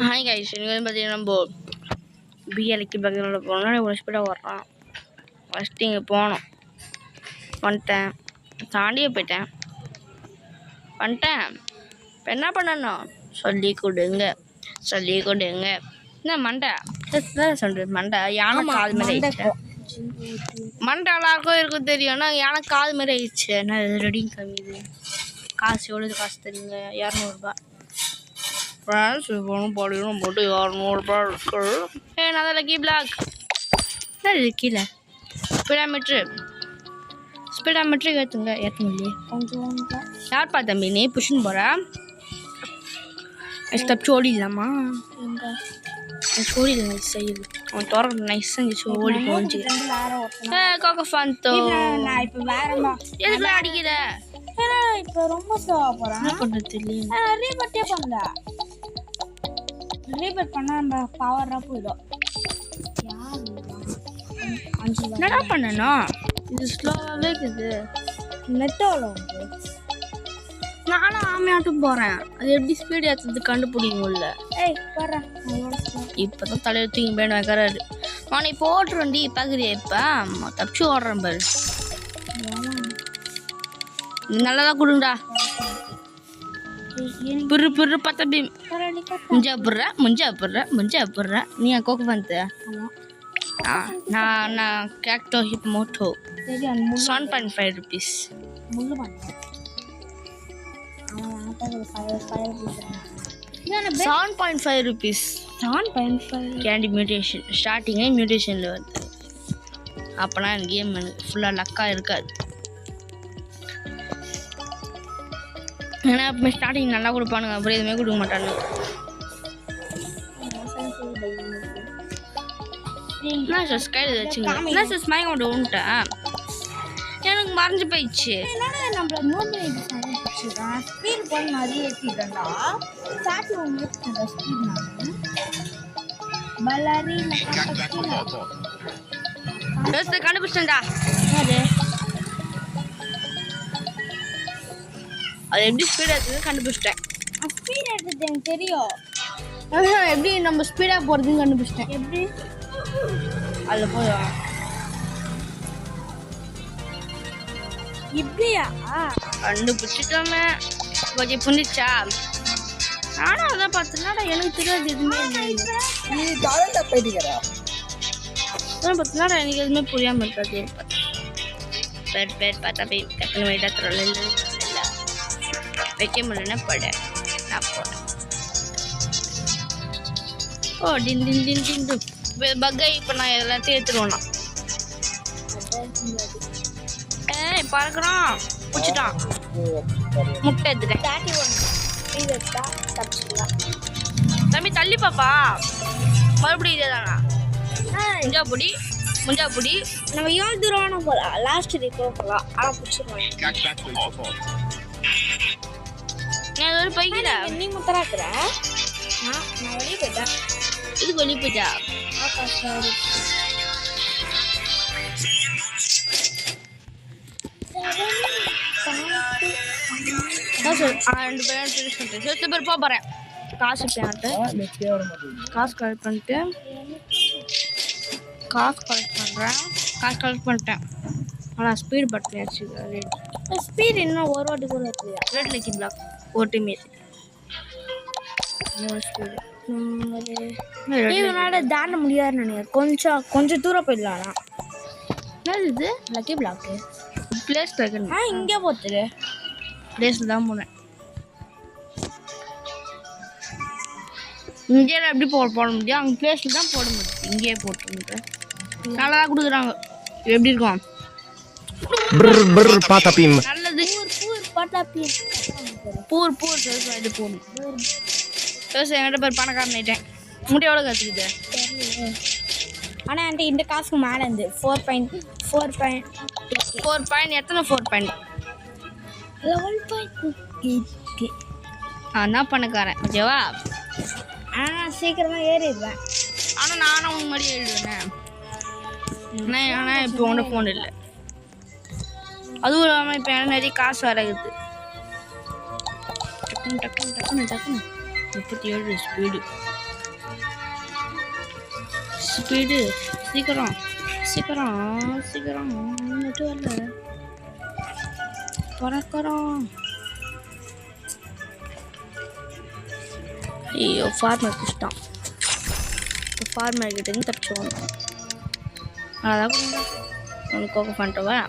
Hi guys, இன்றைக்கி வந்து பார்த்தீங்கன்னா நம்ம பிஎல்க்கு பக்கத்தில் போனோம்னா ஒரு ஸ்பீடாக வர்றான். ஃபஸ்ட்டு இங்கே போனோம், வந்துட்டேன், தாண்டியே போயிட்டேன், வந்துட்டேன். இப்போ என்ன பண்ணணும்? சொல்லி கொடுங்க என்ன மண்டை சொல்கிறது? மண்டை யானை காது மாதிரி ஆயிடுச்சு. மண்டை எல்லாருக்கும் இருக்கும் தெரியும், ஆனால் யானை காது மாதிரி ஆயிடுச்சு. என்ன ரெடியும் கம்மிது. காசு எவ்வளோ காசு தெரியுங்க? 200 ஃப்ரெண்ட்ஸ். போகணும் படிக்கணும் போட்டு 200 இருக்கு. நான் லக்கி பிளாக் கீழே ஸ்பீடாமீட்ரு ஏற்றுங்க. ஏற்ற முடியலையே கொஞ்சம். யார்ப்பா தம்பி நீ புஷின்னு போகிற? தப்பிச்சு ஓடிடலாமா? ஓடிடல நைஸ் செய்யுது. அவன் தோற நைஸாக ஓடி போச்சு. கோகோ ஃபந்தோ நான் இப்போ வேறமா எதுக்கு அடிக்கிற? இப்போ ரொம்ப ஸ்லோவாக போகிறேன். என்ன பண்ணுறது தெரியல. ரீபட்டே பண்ணல. ரீபட் பண்ணால் நம்ம பவராக போயிடும். என்னடா பண்ணணும்? இது ஸ்லோவாகவே இருக்குது. நெட்டோவில் வந்து நானும் ஆமையாட்டும் போகிறேன். அது எப்படி ஸ்பீடு ஏற்றுறது கண்டுபிடிக்க முடியல. போகிறேன் இப்போ தான் தலையில் தூங்கி போயின்னு வைக்கிறாரு. நான் இப்போ ஓட்டுறேன்டி பார்க்குறியா? இப்போ தப்பிச்சு ஓடுறேன் பாரு. நல்லதா கொடுங்கடா. பிறு பத்தபி முஞ்சா போடுற நீ கோக்கு வந்து நான் கேக்டோ ஹிப் மோட்டோ 7.5 rupees. 7.5 rupees. கேண்டி மியூட்டேஷன் ஸ்டார்டிங்கே மியூட்டேஷனில் வருது. அப்போனா எனக்கு கேம் எனக்கு ஃபுல்லாக லக்காக இருக்காது. ஏன்னா இப்போ ஸ்டார்டிங் நல்லா கொடுப்பானுங்க, அப்புறம் எதுவுமே கொடுக்க மாட்டானுங்க. என்ன சார் ஸ்கைல் வச்சுங்க? என்ன சார் ஸ்மைக் கொண்டு வந்துட்டேன், எனக்கு மறைஞ்சு போயிடுச்சு. கண்டுபிடிச்சேன்டா. அது எப்படி ஸ்பீடாக இருக்குது கண்டுபிடிச்சிட்டேன். ஸ்பீட் எடுத்தது எனக்கு தெரியும். எப்படி நம்ம ஸ்பீடாக போகிறதுன்னு கண்டுபிடிச்சிட்டேன். எப்படி அதில் போய் இப்படியா கண்டுபிடிச்சிட்டோமே. கொஞ்சம் புரிஞ்சிச்சா? நானும் அதான் பார்த்தேன்னா எனக்கு தெரியாது எதுவுமே. பார்த்தீங்கன்னா எனக்கு எதுவுமே புரியாமல் இருக்காது. பேர் பார்த்தா போய் டக்குனு இடத்துல வைக்க முடியலன்னா பட நான் போகிறேன். ஓ டின் டின் டின் டின் பக்கை. இப்போ நான் எல்லாத்தையும் எடுத்துருவேண்ணா. பறக்கிறான், பிடிச்சிட்டான். முட்டை எடுத்துட்டேன். தம்பி தள்ளி பாப்பா. மறுபடியும் இதே தானா? முஞ்சா பொடி நம்ம 7 தூரம் போகலாம். லாஸ்ட் போகலாம். ஆனால் பிடிச்சிருவாங்க. நான் போய்க்கிறா நீ முத்தராக்குற. நான் வெளியே போயிட்டேன். இது வெளியே போயிட்டா. ரெண்டு பேர் போகிறேன். காசு காசு கலெக்ட் பண்ணிட்டேன். கலெக்ட் பண்ணிட்டேன். ஆனால் ஸ்பீடு பட்டன் ஆச்சு. ஸ்பீடு இன்னும் ஒரு வாட்டி கூட இருக்குல்லையா? ரெட் லக்கி பிளாக் ஒரு டீம் தாண்ட முடியாதுன்னு நினைக்கிறேன். கொஞ்சம் தூரம் போயிடலாம். என்னது இது? லக்கி பிளாக்கு பிளேஸ் இங்கே போத்துரு. பிளேஸில் தான் போனேன். இங்கே எப்படி போட முடியும்? அங்கே பிளேஸில் தான் போட முடியும். இங்கேயே போட்டு நல்லா தான் கொடுக்குறாங்க. எப்படி இருக்கும்? நல்லது. பூர் இது போடும். என்கிட்ட பேர் பணக்காரன் ஆயிட்டேன். முட்டை எவ்வளோ கற்றுக்குது? ஆனால் என்கிட்ட இந்த காசுக்கு மேலே இருந்து 4 பாயிண்ட் எத்தனை 4 பாயிண்ட் 11.8. நான் பணக்காரன் ஓகேவா? ஆனால் சீக்கிரமாக ஏறிடுவேன். ஆனால் நானும் உங்க மாதிரி ஏறிடுவேன். ஆனால் இப்போ ஒன்று ஃபோன் இல்லை. அதுவும் இல்லாமல் இப்போ எனக்கு நிறைய காசு வரகுது. டக்குன்னு 37 ஸ்பீடு. ஸ்பீடு சீக்கிரம் சீக்கிரம் சீக்கிரம் நெட்டு வரல பறக்கிறோம். ஐயோ ஃபார்மர் பிடிச்சிட்டான். ஃபார்மர் கிட்டேருந்து தப்பிச்சுவோம். அதான் உனக்கு பண்ணிட்டவா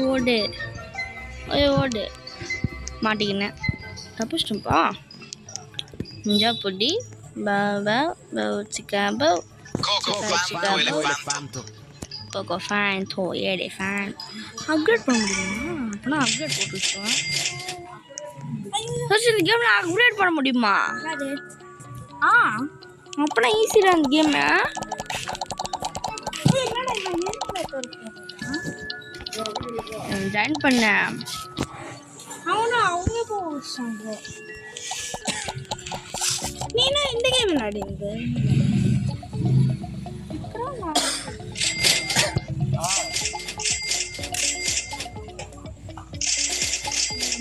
ஓடு ஓடு மாட்டிக்கினேன் தப்பிச்சிட்டோம்ப்பா. முஞ்சா பொடி சிக்கன் கோகோ ஃபேன் தோ ஏடே ஃபேன் அப்கிரேட் பண்ண முடியுமா? அப்படின்னா அப்கிரேட் போட்டு வச்சோம். இந்த கேமில் அப்கிரேட் பண்ண முடியுமா? அப்படின்னா ஈஸியாக அந்த கேமு. ஜாயின் பண்ணேன். அவங்க போங்க நீனா இந்த கேம் விளையாடுங்க.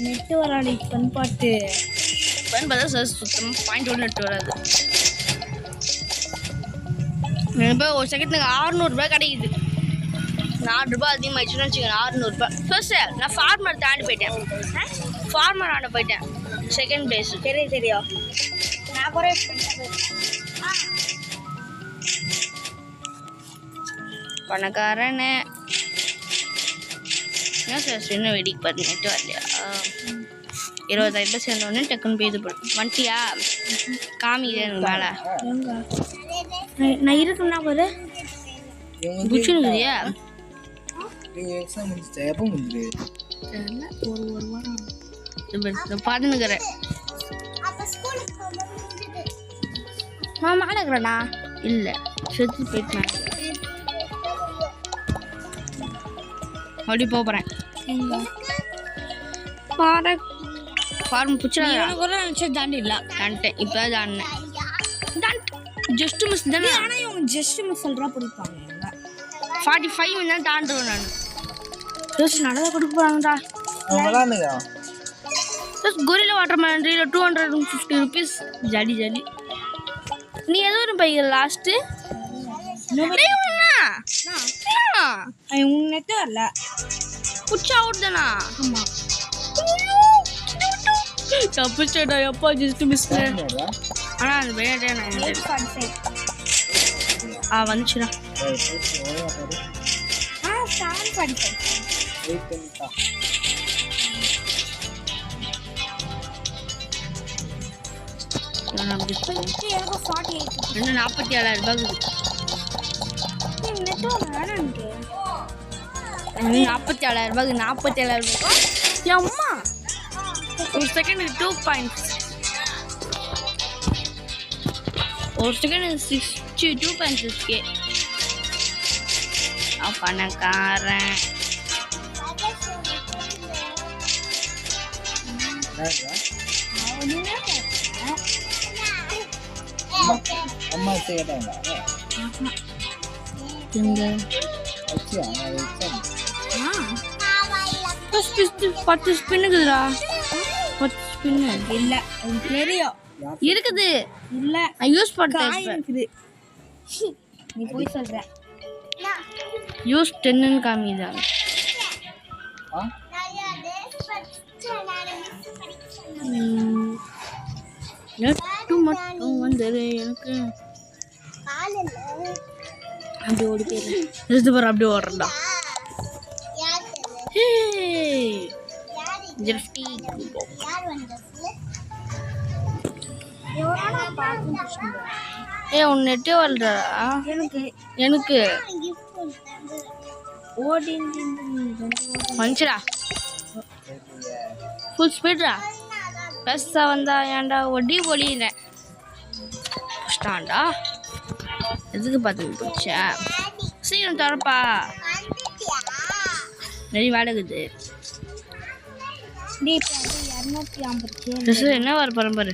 நெட்டு வராது பண்பாட்டு பார்த்தா சார் சுத்தமாக பாயிண்ட் ஒன்று நெட்டு வராது. இப்போ ஒரு செகண்டுக்கு 600 ரூபாய் கிடைக்குது. 4 ரூபாய் அதிகமாகிடுச்சுன்னு வச்சுக்கோங்க. 600 ரூபாய். ஃபர்ஸ்ட் நான் ஃபார்மர் தாண்டி போயிட்டேன். ஃபார்மர் ஆண்ட போயிட்டேன். செகண்ட் பிளேஸ் தெரியும். நான் கூட பணக்காரனே என்ன சார் என்ன வெடிக்கு பார்த்து நெட்டு வரலையா? 20,000 ரூபாய் சேர்ந்தோடனே டக்குன்னு போய் இது போடும். வந்துட்டியா காமிக்கிறேன் எனக்கு மேலே. நான் இருக்குன்னா பாரு புச்சுனுக்குறியா? ஒரு வாரம் பார்த்துன்னுக்கிறேன். நான் மேலே இருக்கிறேண்ணா இல்லை செத்து போயிட்டு மேலே அப்படி போகிறேன். ஃபார்ம் பிடிச்சா நினச்சா தாண்டி இல்லை தாண்டிட்டேன். இப்போ தான் தாண்டினேன். ஜஸ்ட் மிஸ் தானே. ஆனால் இவங்க ஜஸ்ட் மிஸ் சொல்கிறா பிடிப்பாங்க. 45 தான் தாண்டுவேன் நான். ஜஸ்ட் நடந்தா கொடுக்க போகிறாங்கடா. ஜஸ்ட் கொரில்லா வாட்டர் மேலண்ட்ரியில் 250 rupees ஜாலி ஜாலி. நீ எதோ ஒரு பையன் லாஸ்ட்டு நெட்டு வரல புச்சா அவுட் தானா? ஆமாம் தப்பிச்சடா எப்பா ஜஸ்ட் மிஸ். ஆனால் அந்த பையன் வந்துச்சுடா. இன்னும் 47,000 ரூபாய்க்கு 47,000 ரூபாய்க்கு 47,000 ரூபாய். அம்மா ஒரு செகண்ட் 2 பாயிண்ட்ஸ். ஒரு செகண்ட் 62.6K. பணக்காரன் அம்மா கேட்டாங்க 10 ஸ்பின்னுக்குதுடா. 10 ஸ்பின்னு இல்லை தெரியும் இருக்குது. இல்லை நான் யூஸ் பண்ணுறேன். இருக்குது நீ போய் சொல்கிற. யூஸ் 10ன்னு காமிதான். நெட்டு மட்டும் வந்தது எனக்கு. அப்படி ஓடி போயிடுறேன். அப்படி ஓடுறா. உன் நெட்டே வரலடா எனக்கு. வந்துச்சுடா ஃபுல் ஸ்பீட்ரா. பெருசா வந்தா ஏன்டா ஒடி ஒளியிறேன் ஸ்டாண்டா. எதுக்கு பார்த்து போச்சா? சீக்கிரம் தரப்பா நிறைய வேலைக்குது. என்ன வர பரம்பரை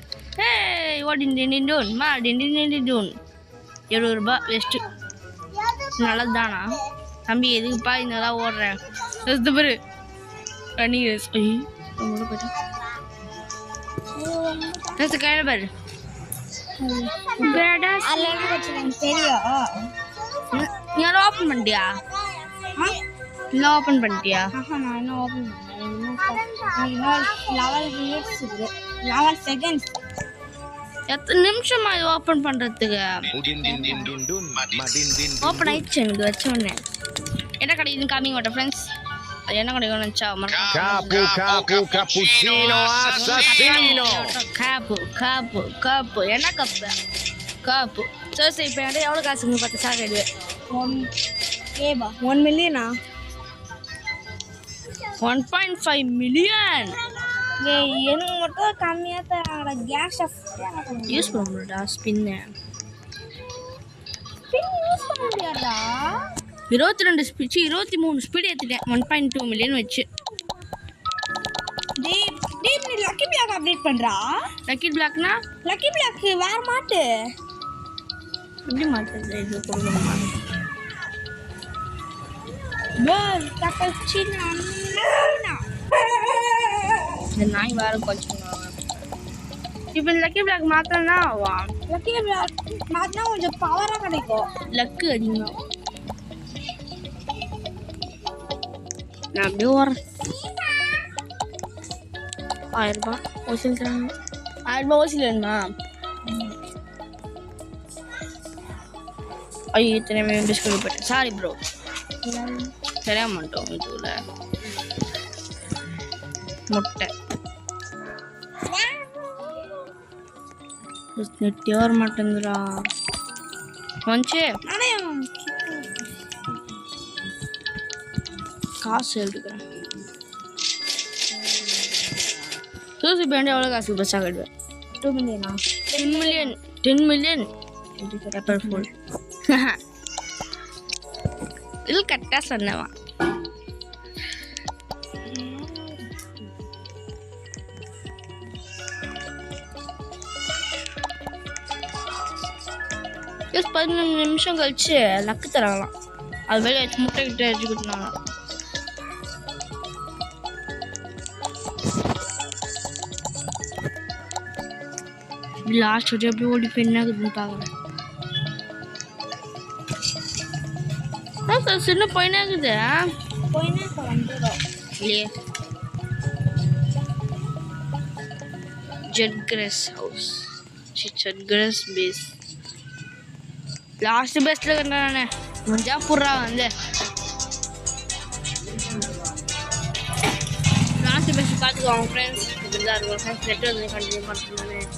ஓடிண்டோன் 70 ரூபாய் வேஸ்ட்டு. நல்லது தானா தம்பி? எதுக்குப்பா இதெல்லாம் ஓடுறேன்? பாரு ரன்னிங் ரேஸ். போயிட்டேன் கையில் பாரு பேடாஸ் அதுல இருந்து வச்சுக்கோங்க தெரியும். நீ அதை ஓப்பன் பண்ணிட்டியா? இல்லை ஓப்பன் பண்ணிட்டியா? நான் இன்னும் ஓப்பன் பண்ணேன். இன்னும் 11 minutes இருக்குது, 11 seconds. எத்தனை நிமிஷமா இது ஓப்பன் பண்ணுறதுக்கு? ஓப்பன் ஆயிடுச்சு எனக்கு வச்ச உடனே. என்ன கிடைக்குதுன்னு காமிங்க மாட்டேன் ஃப்ரெண்ட்ஸ். அது என்ன கிடைக்கும்னு நினச்சா Cappuccino assassino. கப்பு என்ன கப்பு? கப்பு. சரி இப்போ என்கிட்ட எவ்வளோ காசுங்க பார்த்து சாக்கிடுவேன். 1 million. 1.5 மில்லியன் எனக்கு மட்டும் கம்மியாக தராங்கடா. கேஸ் யூஸ் பண்ண முடியாதா? ஸ்பின்னு யூஸ் பண்ண முடியாதா? 22 ஸ்பீச்சு 23 ஸ்பீடு ஏற்றிட்டேன் 1.2 மில்லியன் வச்சு. டீப் நீ லக்கி பிளாக் அப்டேட் பண்ணுறா? லக்கி பிளாக்னா லக்கி பிளாக் வேற மாட்டு. எப்படி மாற்றுறது? இது கொடுக்கணுமா? இந்த நாய் வேற கொஞ்சம். இப்போ லக்கி பிளாக் மாத்தினா லக்கி பிளாக் மாத்தினா கொஞ்சம் பவராக கிடைக்கும். லக்கு அதிகமாக. நான் அப்படியே வரேன். 1000 ரூபாய் வசூல் தராங்க. 1000 ரூபாய் வசூல் வேணுமா? ஐயோ இத்தனை டிஸ்கவுண்ட் போட்டேன். சாரி ப்ரோ, தெரியாம மாட்டோம். இதுல முட்டை நெட்டே வர மாட்டேங்குதுடா. வந்துச்சு காசு எடுக்கிறேன். சூசி பேண்ட் எவ்வளோ காசு பஸ்ஸாக கட்டுவேன்? 2 million. 10 million 10 million paper full. இது கரெக்டாக சொன்னவா? ஜஸ்ட் 15 நிமிஷம் கழிச்சு லக்கு தராங்களாம். அது வெளியே வச்சு முட்டை கிட்ட வச்சு கொடுத்தாங்க. லாஸ்ட் வரையும் எப்படி ஓடி போய் என்ன இருக்குதுன்னு பார்க்குறேன். சின்ன பையனா இருக்குது. போயினா இப்போ வந்துடும் இல்லையே. ஜெட்கிரஸ் ஹவுஸ், ஜெட்கிரஸ் பேஸ். லாஸ்ட் பேஸ்ல இருக்கேன் நான். மஞ்சா புறா வந்து லாஸ்ட் பேஸ் பார்த்துக்குவாங்க ஃப்ரெண்ட்ஸ். இப்படிதான் இருக்கும் ஃப்ரெண்ட்ஸ். நெட் வந்து கண்டினியூ பண்ணுறேன்.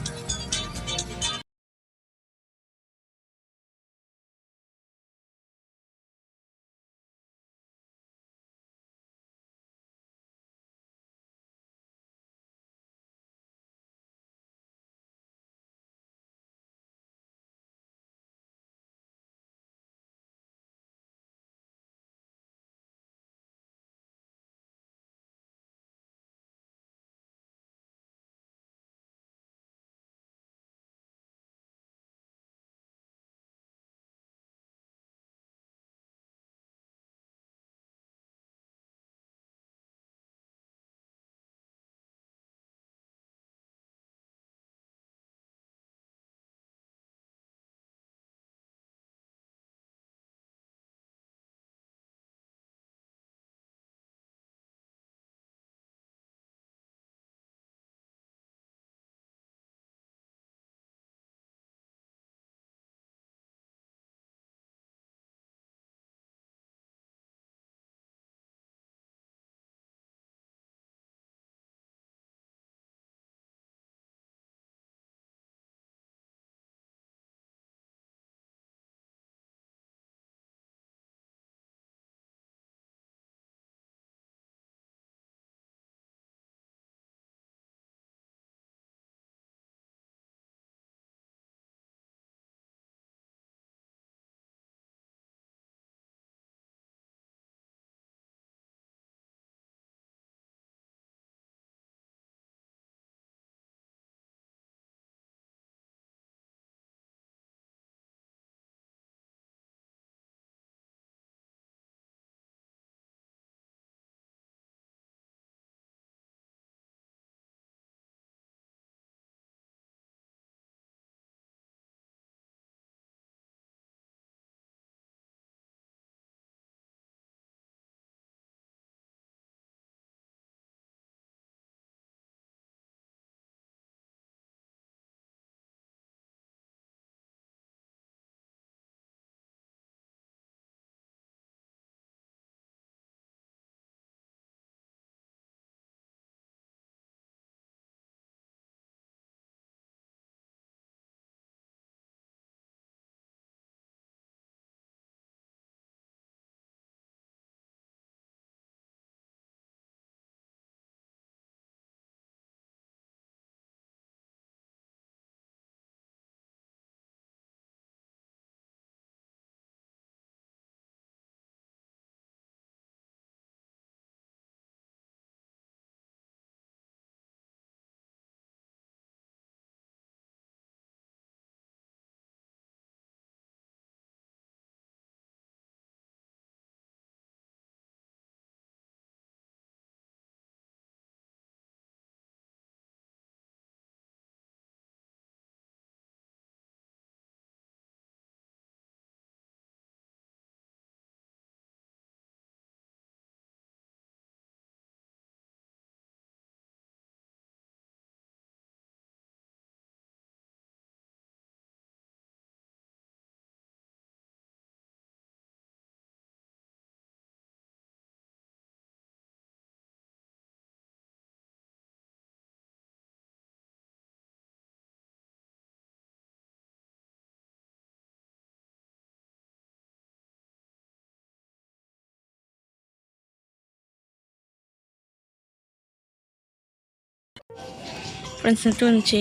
ஃப்ரெண்ட்ஸ் நெட்டு வந்துச்சு.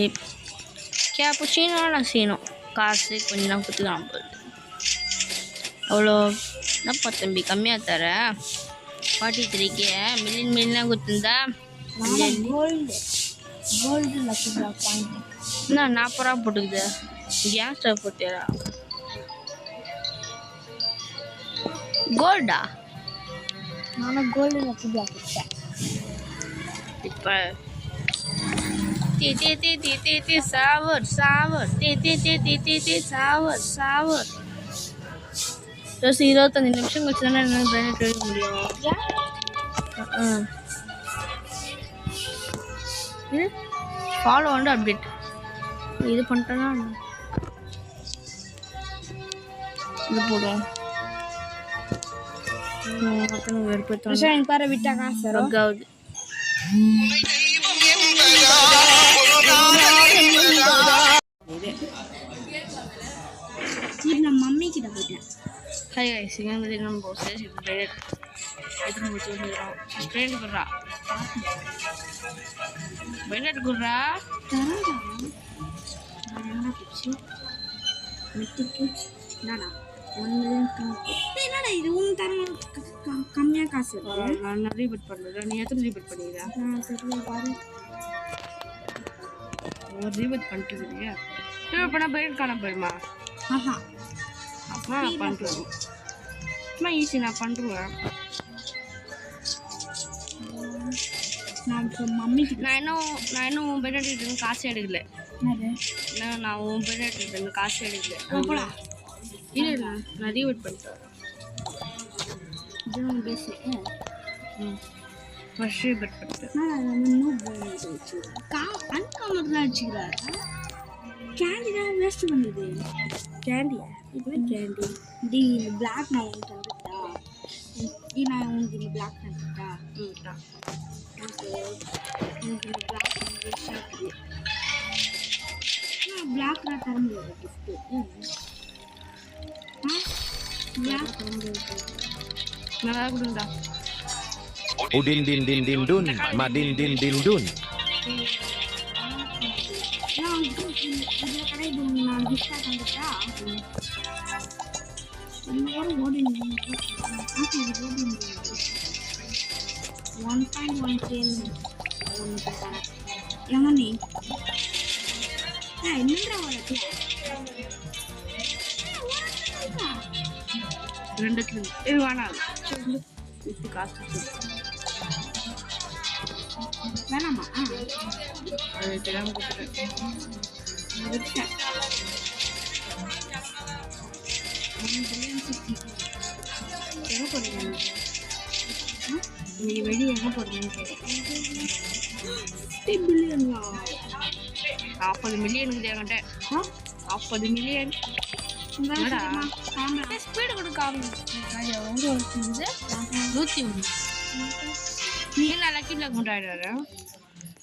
கேப்புச்சினோ நான் செய்யணும். காசு கொஞ்சம் தான் கொடுத்துக்கலாம் போகுது. அவ்வளோ என்னப்பா தம்பி கம்மியாக தர 43க்கு மில்லியனாக கொடுத்துருந்தா கோல்டு லக்கி பிளாக் பாயிண்ட் என்ன 40 ரூபா போட்டுக்குது. கேஸ் ஸ்டவ் போட்டியா கோல்டா? நானும் கோல்டு லக்கி பிளாக் கொடுத்தேன். இப்போ சாவர் சாவர் சாவர் 25 நிமிஷம் கழிச்சு தானே என்னால் பிரெண்ட் எழுத முடியும். இது ஃபாலோ வந்து அப்டேட் இது பண்ணிட்டேன்னா இது போடுவோம். எனக்கு பாரு விட்டா காசு ஆகுது. நான் மம்மி கிட்ட போயிட்டேன். ஹாய் கைஸ், இங்கே வந்து நம்ம போஸ்ட் பிரெண்ட் எத்தனை போச்சு வந்துடுறோம். பிரெண்ட் கொடுறா பிரெண்ட் கொடுறா. என்னடா 1 மில்லியன் என்னடா இது உன் தர கம்மியாக காசு இருக்கு. நான் ரீபீட் பண்ணல. நீ எத்தனை ரீபீட் பண்ணிடுறா? நான் தெரியல பாரு. ஒரு ரீபீட் பண்ணிட்டு இருக்கீங்க. ரீபீட் பண்ணால் பிரெண்ட் காண போயிடுமா? ஆஹா அப்போ நான் பண்ணுறேன். சும்மா ஈஸி நான் பண்ணுறேன். நான் மம்மி கிட்ட நான் இன்னும் உன் பெண்ணு காசு எடுக்கல. நான் உன் பெண்ணு காசு எடுக்கல. போலாம் இல்லை நான் ரீவெட் பண்ணிட்டேன். இதுவும் பேசி ஃபர்ஸ்ட் ரீவெட் பண்ணிட்டேன். அன்காமர் தான் அடிச்சுக்கிறாரு. கேண்டி தான் வேஸ்ட் பண்ணுது. கேண்டியா? இது கேண்டி டி பிளாக் நான் உனக்கு தந்துட்டா. நான் உனக்கு பிளாக் தந்துட்டா. எனக்கு பிளாக் வந்து பிளாக் தான் தர முடியாது கிஃப்ட்டு. பிளாக் தர முடியாது. நல்லா கொடுண்டா. Udin din din din dun, madin din din dun. இதில் கடை நான் கிஃப்டாக தந்துட்டா. இன்னொரு ஓடி 1.1K எமனி என்னடா வரது 2 இது வேணாம். இப்போ காசு வேணாமா? அது தெரியாமல் கொடுத்துட்டேன். எங்கே போடுறீங்க? நீ வெளியே எங்கே போடுறீங்கன்னு கேட்டேன். 50 பில்லியன்யா? 40 மில்லியனுக்கு தேங்கிட்ட. 40 மில்லியன் என்னடா ஸ்பீடு கொடுக்காம 101 நீ என்ன லக்கி பிளாக் கொண்டாடுற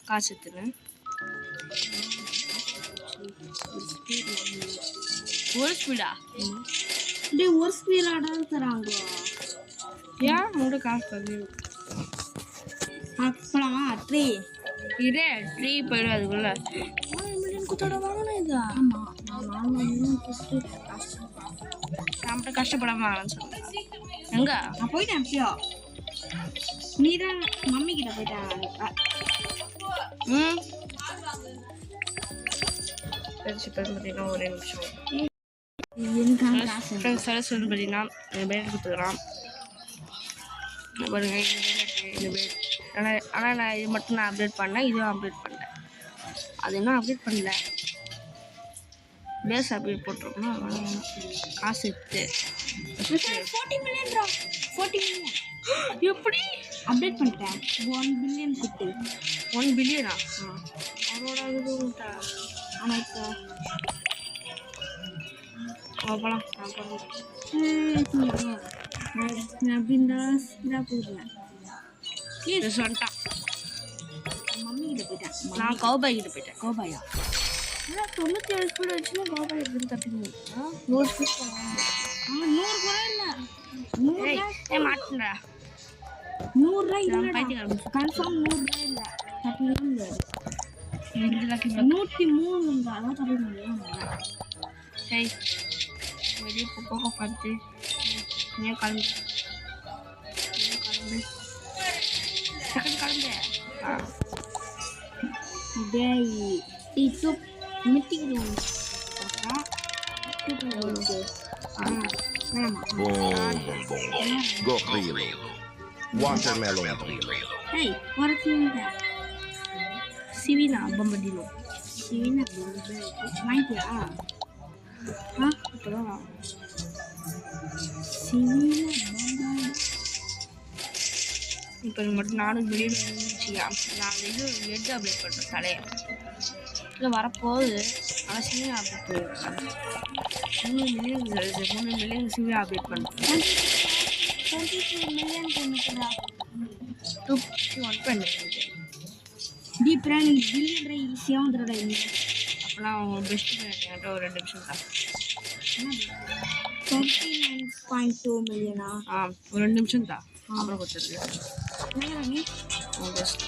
காசு எடுத்துன்னு ஒரு ஸ்பீடா? டே ஒரு ஸ்பீடாக தராங்க. ஏன் உங்களோட காசு தந்து அப்பலாமா ட்ரீ இதே ட்ரீ போயிடும். அதுக்குள்ள 1 மில்லியன் குத்தோட வாங்கினேன் இதா? ஆமாம் நம்மகிட்ட கஷ்டப்படாம வாங்கலாம்னு சொல்லுவேன். எங்க நான் போயிட்டேன். எப்பயோ நீ தான் மம்மி கிட்ட போயிட்டேன். பார்த்தீங்கன்னா ஒரே நிமிஷம் எனக்கு சரஸ்வதி பார்த்தீங்கன்னா இந்த பேர் கொடுத்துக்கலாம் பாருங்க. இந்த பேர் ஆனால் நான் இது மட்டும் நான் அப்டேட் பண்ணேன். இதுவும் அப்டேட் பண்ணேன். அது இன்னும் அப்டேட் பண்ணல. பேஸ் அப்டேட் போட்டிருக்கோம். காசு எடுத்து 40 மில்லியன் 40 மில்லியன் எப்படி அப்டேட் பண்ணிட்டேன். 1 பில்லியன் குட்டி 1 பில்லியனா? அவரோட இது ஆனால் இப்போ போகலாம். நான் அப்படி இதாக போடுறேன். வந்துட்டான். மம்மி கிட்ட போயிட்டேன். நான் கௌபாய் கிட்ட போயிட்டேன். கோபாயா? ஆனால் 97 ஸ்பீடு வச்சுன்னா கௌபாய் எப்படி தப்பிக்கணும்? 100 ஸ்பீட் போகலாம். 100 கூட இல்லை. 100 மாட்டேன்டா. 100 ரூபாய் இல்லை. பைத்தியம் கன்ஃபார்ம் 100 ரூபாய் இல்லை. தப்பிக்க முடியாது. 103 அதான் தருவீங்க. சரி வெளியே போக பார்த்து நீ கிளம்பு கிளம்பு. டேய் itu meeting dulu. Boom, boom, boom. Gorilla. Watermelon grill. Hey, what is that? Sivina Bombadillo. Sivina Bombadillo. Main dia. Hah? Betul. Sivina Bombadillo. இப்போ மட்டும் நானும் வெளியில் இருந்துச்சியா நான் இது எட்டு அப்ளை பண்ணுறேன் தலையை இல்லை வரப்போகுது ஆனால் சிவியா அப்டேட் பண்ணியிருக்கேன் 3 மில்லியன் சிவியா அப்டேட் பண்ணுறேன் 22 million பண்ணிக்கிறா 251 பண்ணிருக்கு டி பிரான் பில்லியன் ரே ஈஸியாக வந்துடுடா இங்கே அப்போலாம் அவங்க பெஸ்ட் பண்ணிட்டு ஒரு 2 நிமிஷம் தான் 39.2 மில்லியனா ஒரு 2 நிமிஷம் தான் அப்புறம் கொடுத்துருக்கு என்னங்க பெஸ்ட்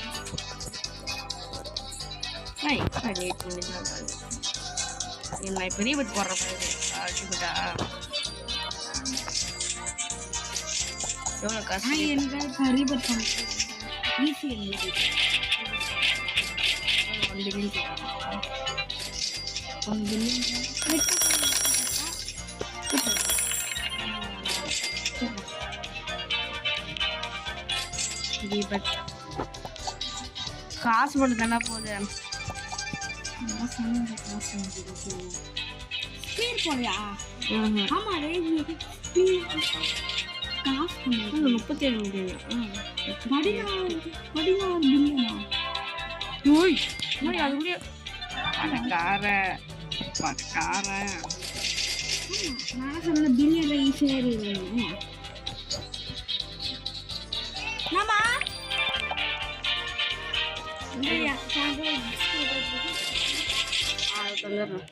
லேட் பண்ணி தான் என்ன பெரிய பட் போடுற மாதிரி அடிச்சுக்கிட்டா எவ்வளோ காசு எனக்கு ரீபட் பண்ணுறேன் ஈஸி எங்களுக்கு 1 பில்லியன் 1 பில்லியன் பட் காசு மட்டும் தானே போகுது ஸ்பீட் போறியா ஆமா ரே காசு 37 மில்லியன் படினா பில்லியனா ஓய் ஓய் அது கூட பணக்காரன் நான் சொன்ன பில்லியன் ரே ஈஸியாக ஏறிடுவேன் மாமா இல்லையா அது தந்துடுறேன்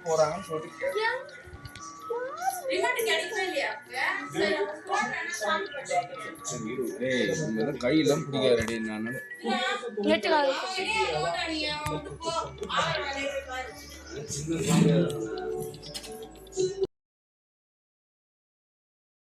போறாங்கன்னு சொல்லிட்டு கையெல்லாம் பிடிக்காது நான்